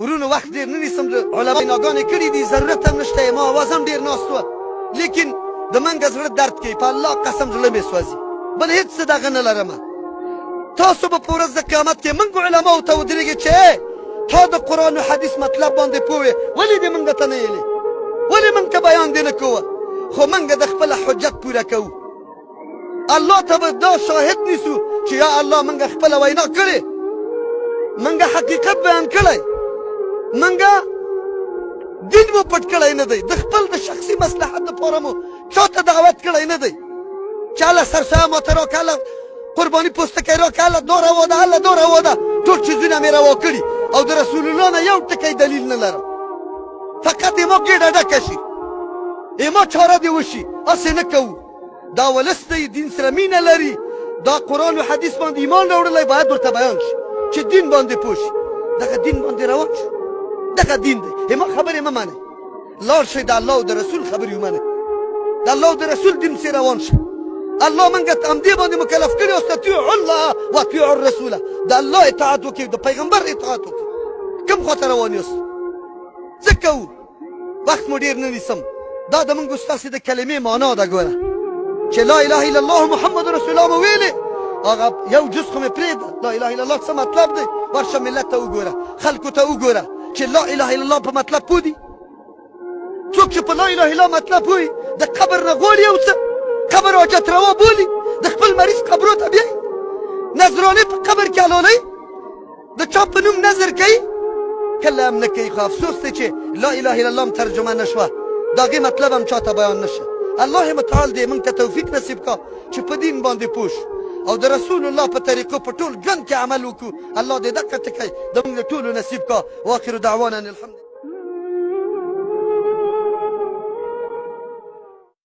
ورونو وخت ډېر نه نیسم علما ناګانې کړي دي ضرورت هم نشته ما اواز هم ډېر ناست وه لیکن د منګه زړه درد کوي په الله قسم زړه مې سوځي بل هېڅ څه دغه نه لرمه تاسو به په ورځ د قیامت کې موږ علماو ته ودرېږي چې تا د قرآن و حدیث مطلب باندې پوه وې ولې دې موږ ته نه ویلې ولې موږ ته بیان دې نه کوه خو موږ د خپله حجت پوره کوو الله ته به دا شاهد نیسو چې یا الله موږ خپله وینا کړې موږ حقیقت بیان کړی موږ دین مو پټ کړی نه دی د خپل د شخصي مصلحت دپاره مو چا ته دعوت کړی نه دی چې هله سرسایه ماته راکړه هله قرباني پوستکی راکړه هله دا روا ده هله دا روا ده ټول چیزونه مې روا کړي او د رسول الله نه یو ټکی دلیل نه لرم فقط یې ما ګېډه ډکه شي یې ما چاره دې وشي هسې نه کوو دا ولس دی دین سره مینه لري دا قرآن و حدیث باندې ایمان راوړلی باید ورته بیان شي چې دین باندې پوه شي دغه دین باندې روان شو دغه دین دی ما خبرې مه منئ لاړ شئ د الله او د رسول خبرې ومنئ د الله او د رسول دین سې روان شئ الله موږ ته همدې باندې مکلف کړي اوس اطیعوا الله و اطیعوا الرسوله د الله اطاعت وکړئ د پیغمبر اطاعت وکړئ کوم خواته روان یاست څه کوو وخت مو ډېر نه نیسم دا د موږ ستاسې د کلمې معنا ده ګوره چې لا اله الا الله محمد رسول الله مو ویلې هغه یو جز خو مې پرېږده لا اله الا الله څه مطلب دی ورشه ملت ته وګوره خلکو ته وګوره چې لا اله الا الله په مطلب پوه دي څوک چې په لا اله الا الله مطلب پوهي د قبر نه غواړي یو څه قبر حاجت روا بولي د خپل مریض قبرو ته بیایي نذرانې په قبر کې حلالوي د چا په نوم نظر کوي کله هم نه کوي خو افسوس دی چې لا اله الا الله هم ترجمه نه شوه د هغې مطلب هم چاته بیان نه شه الله متعال دې موږ ته توفیق نصیب کا چې په دین باندې پوه شو او د رسول الله په طریقو په ټول ژوند کې عمل وکړو الله دې دقه ټکی د موږ ټولو نصیب کا واخر دعوانا الحمد